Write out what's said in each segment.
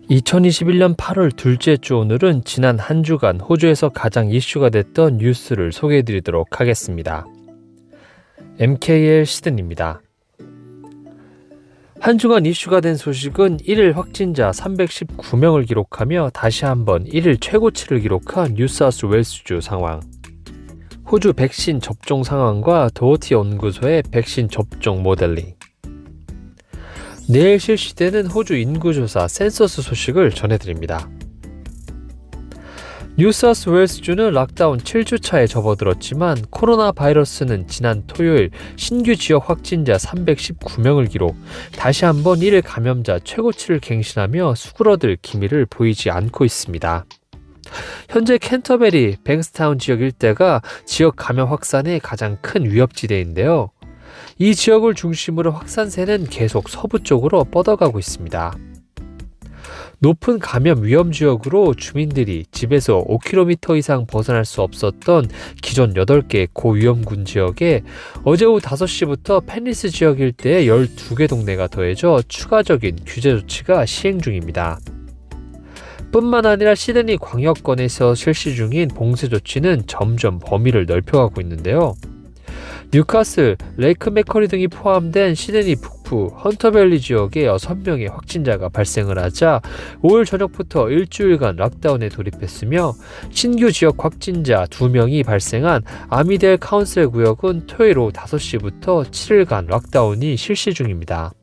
2021년 8월 둘째 주 오늘은 지난 한 주간 호주에서 가장 이슈가 됐던 뉴스를 소개해드리도록 하겠습니다. MKL 시드니입니다. 한 주간 이슈가 된 소식은 1일 확진자 319명을 기록하며 다시 한번 1일 최고치를 기록한 뉴사우스웨일스주 상황, 호주 백신 접종 상황과 도어티 연구소의 백신 접종 모델링, 내일 실시되는 호주 인구조사 센서스 소식을 전해드립니다. 뉴사우스웨일스주는 락다운 7주차에 접어들었지만 코로나 바이러스는 지난 토요일 신규 지역 확진자 319명을 기록, 다시 한번 1일 감염자 최고치를 갱신하며 수그러들 기미를 보이지 않고 있습니다. 현재 캔터베리, 뱅스타운 지역 일대가 지역 감염 확산의 가장 큰 위협지대인데요. 이 지역을 중심으로 확산세는 계속 서부 쪽으로 뻗어가고 있습니다. 높은 감염 위험 지역으로 주민들이 집에서 5km 이상 벗어날 수 없었던 기존 8개 고위험군 지역에 어제 오후 5시부터 펜리스 지역 일대에 12개 동네가 더해져 추가적인 규제 조치가 시행 중입니다. 뿐만 아니라 시드니 광역권에서 실시 중인 봉쇄 조치는 점점 범위를 넓혀가고 있는데요. 뉴카슬, 레이크 맥커리 등이 포함된 시드니 북부 헌터밸리 지역에 6명의 확진자가 발생을 하자 5일 저녁부터 일주일간 락다운에 돌입했으며 신규 지역 확진자 2명이 발생한 아미델 카운슬 구역은 토요일 오후 5시부터 7일간 락다운이 실시 중입니다.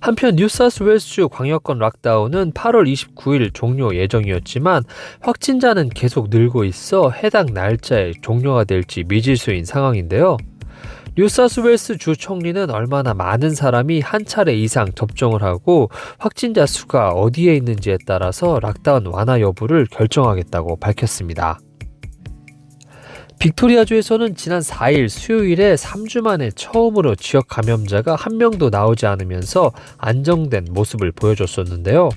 한편 뉴사우스웨일스주 광역권 락다운은 8월 29일 종료 예정이었지만 확진자는 계속 늘고 있어 해당 날짜에 종료가 될지 미지수인 상황인데요. 뉴사우스웨일스 주 총리는 얼마나 많은 사람이 한 차례 이상 접종을 하고 확진자 수가 어디에 있는지에 따라서 락다운 완화 여부를 결정하겠다고 밝혔습니다. 빅토리아주에서는 지난 4일 수요일에 3주 만에 처음으로 지역 감염자가 한 명도 나오지 않으면서 안정된 모습을 보여줬었는데요.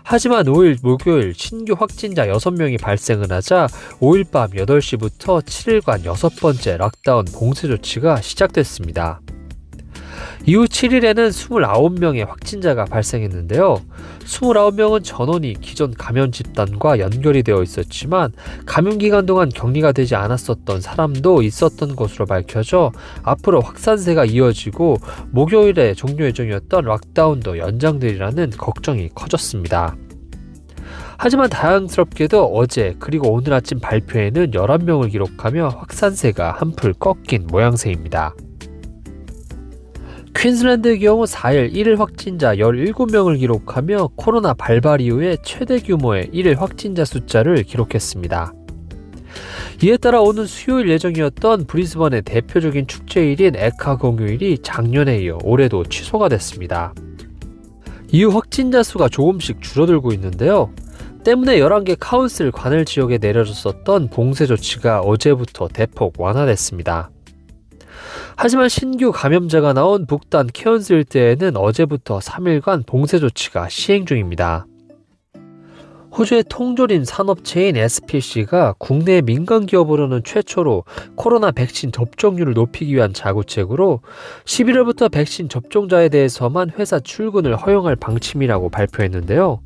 하지만 5일 목요일 신규 확진자 6명이 발생을 하자 5일 밤 8시부터 7일간 6번째 락다운 봉쇄 조치가 시작됐습니다. 이후 7일에는 29명의 확진자가 발생했는데요. 29명은 전원이 기존 감염 집단과 연결이 되어 있었지만 감염 기간 동안 격리가 되지 않았었던 사람도 있었던 것으로 밝혀져 앞으로 확산세가 이어지고 목요일에 종료 예정이었던 락다운도 연장되리라는 걱정이 커졌습니다. 하지만 다행스럽게도 어제 그리고 오늘 아침 발표에는 11명을 기록하며 확산세가 한풀 꺾인 모양새입니다. 퀸즐랜드의 경우 4일 1일 확진자 17명을 기록하며 코로나 발발 이후에 최대 규모의 1일 확진자 숫자를 기록했습니다. 이에 따라 오는 수요일 예정이었던 브리즈번의 대표적인 축제일인 에카 공휴일이 작년에 이어 올해도 취소가 됐습니다. 이후 확진자 수가 조금씩 줄어들고 있는데요. 때문에 11개 카운슬 관할 지역에 내려졌었던 봉쇄 조치가 어제부터 대폭 완화됐습니다. 하지만 신규 감염자가 나온 북단 케언스 일대에는 어제부터 3일간 봉쇄 조치가 시행 중입니다. 호주의 통조림 산업체인 SPC가 국내 민간 기업으로는 최초로 코로나 백신 접종률을 높이기 위한 자구책으로 11월부터 백신 접종자에 대해서만 회사 출근을 허용할 방침이라고 발표했는데요.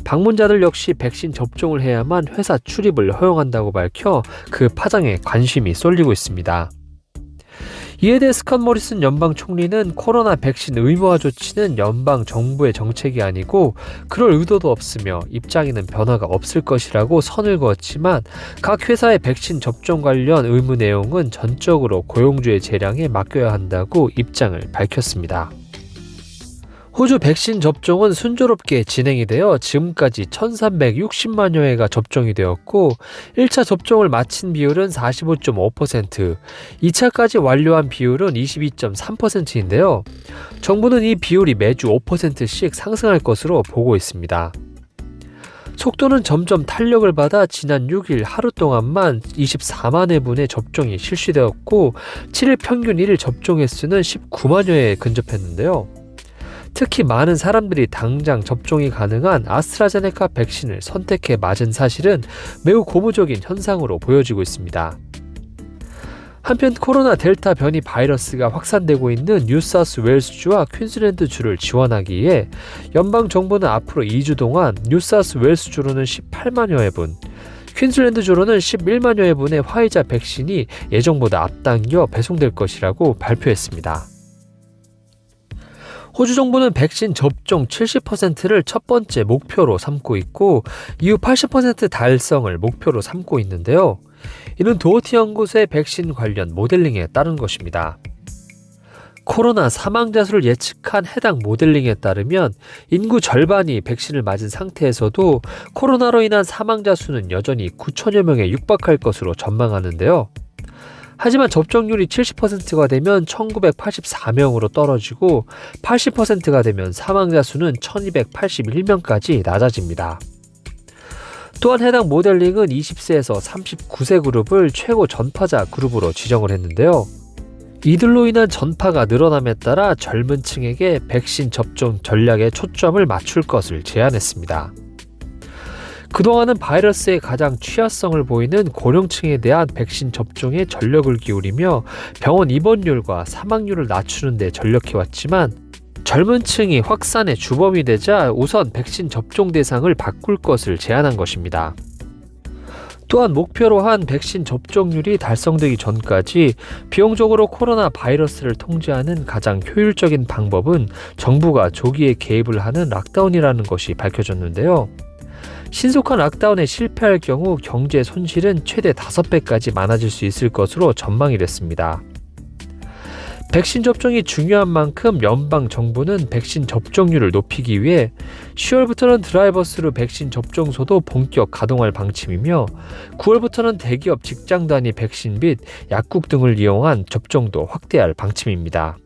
방문자들 역시 백신 접종을 해야만 회사 출입을 허용한다고 밝혀 그 파장에 관심이 쏠리고 있습니다. 이에 대해 스캇 모리슨 연방 총리는 코로나 백신 의무화 조치는 연방 정부의 정책이 아니고 그럴 의도도 없으며 입장에는 변화가 없을 것이라고 선을 그었지만 각 회사의 백신 접종 관련 의무 내용은 전적으로 고용주의 재량에 맡겨야 한다고 입장을 밝혔습니다. 호주 백신 접종은 순조롭게 진행이 되어 지금까지 1360만여 회가 접종이 되었고 1차 접종을 마친 비율은 45.5%, 2차까지 완료한 비율은 22.3%인데요. 정부는 이 비율이 매주 5%씩 상승할 것으로 보고 있습니다. 속도는 점점 탄력을 받아 지난 6일 하루 동안만 24만 회분의 접종이 실시되었고 7일 평균 1일 접종 횟수는 19만여 회에 근접했는데요. 특히 많은 사람들이 당장 접종이 가능한 아스트라제네카 백신을 선택해 맞은 사실은 매우 고무적인 현상으로 보여지고 있습니다. 한편 코로나 델타 변이 바이러스가 확산되고 있는 뉴사우스웨일스주와 퀸즐랜드주를 지원하기 위해 연방정부는 앞으로 2주 동안 뉴사우스웨일스주로는 18만여 회분, 퀸즐랜드주로는 11만여 회분의 화이자 백신이 예정보다 앞당겨 배송될 것이라고 발표했습니다. 호주 정부는 백신 접종 70%를 첫 번째 목표로 삼고 있고 이후 80% 달성을 목표로 삼고 있는데요. 이는 도어티 연구소의 백신 관련 모델링에 따른 것입니다. 코로나 사망자 수를 예측한 해당 모델링에 따르면 인구 절반이 백신을 맞은 상태에서도 코로나로 인한 사망자 수는 여전히 9천여 명에 육박할 것으로 전망하는데요. 하지만 접종률이 70%가 되면 1984명으로 떨어지고 80%가 되면 사망자 수는 1281명까지 낮아집니다. 또한 해당 모델링은 20세에서 39세 그룹을 최고 전파자 그룹으로 지정을 했는데요. 이들로 인한 전파가 늘어남에 따라 젊은 층에게 백신 접종 전략에 초점을 맞출 것을 제안했습니다. 그동안은 바이러스의 가장 취약성을 보이는 고령층에 대한 백신 접종에 전력을 기울이며 병원 입원율과 사망률을 낮추는 데 전력해왔지만 젊은 층이 확산의 주범이 되자 우선 백신 접종 대상을 바꿀 것을 제안한 것입니다. 또한 목표로 한 백신 접종률이 달성되기 전까지 비용적으로 코로나 바이러스를 통제하는 가장 효율적인 방법은 정부가 조기에 개입을 하는 락다운이라는 것이 밝혀졌는데요. 신속한 락다운에 실패할 경우 경제 손실은 최대 5배까지 많아질 수 있을 것으로 전망이 됐습니다. 백신 접종이 중요한 만큼 연방 정부는 백신 접종률을 높이기 위해 10월부터는 드라이버스루 백신 접종소도 본격 가동할 방침이며 9월부터는 대기업 직장 단위 백신 및 약국 등을 이용한 접종도 확대할 방침입니다.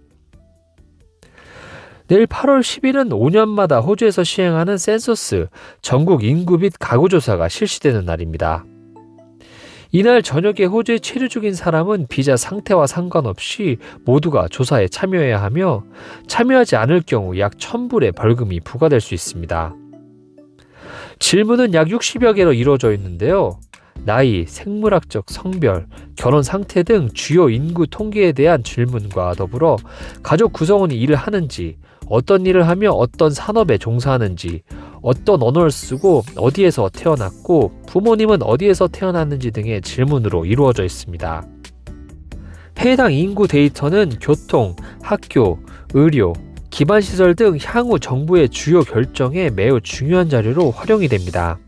내일 8월 10일은 5년마다 호주에서 시행하는 센서스 전국 인구 및 가구 조사가 실시되는 날입니다. 이날 저녁에 호주에 체류 중인 사람은 비자 상태와 상관없이 모두가 조사에 참여해야 하며 참여하지 않을 경우 약 1,000불의 벌금이 부과될 수 있습니다. 질문은 약 60여 개로 이루어져 있는데요. 나이, 생물학적 성별, 결혼 상태 등 주요 인구 통계에 대한 질문과 더불어 가족 구성원이 일을 하는지, 어떤 일을 하며 어떤 산업에 종사하는지, 어떤 언어를 쓰고 어디에서 태어났고 부모님은 어디에서 태어났는지 등의 질문으로 이루어져 있습니다. 해당 인구 데이터는 교통, 학교, 의료, 기반시설 등 향후 정부의 주요 결정에 매우 중요한 자료로 활용이 됩니다.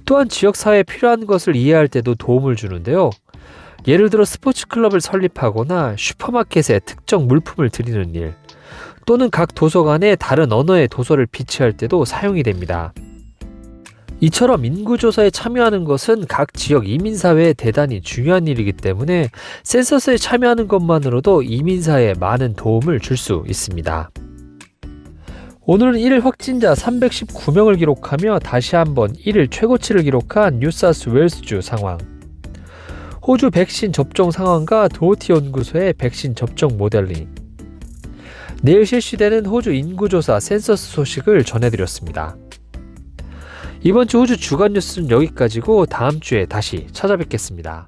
또한 지역사회에 필요한 것을 이해할 때도 도움을 주는데요. 예를 들어 스포츠클럽을 설립하거나 슈퍼마켓에 특정 물품을 드리는 일, 또는 각 도서관에 다른 언어의 도서를 비치할 때도 사용이 됩니다. 이처럼 인구조사에 참여하는 것은 각 지역 이민사회에 대단히 중요한 일이기 때문에 센서스에 참여하는 것만으로도 이민사회에 많은 도움을 줄 수 있습니다. 오늘은 1일 확진자 319명을 기록하며 다시 한번 1일 최고치를 기록한 뉴사우스웨일스주 상황, 호주 백신 접종 상황과 도어티 연구소의 백신 접종 모델링, 내일 실시되는 호주 인구조사 센서스 소식을 전해드렸습니다. 이번 주 호주 주간 뉴스는 여기까지고 다음 주에 다시 찾아뵙겠습니다.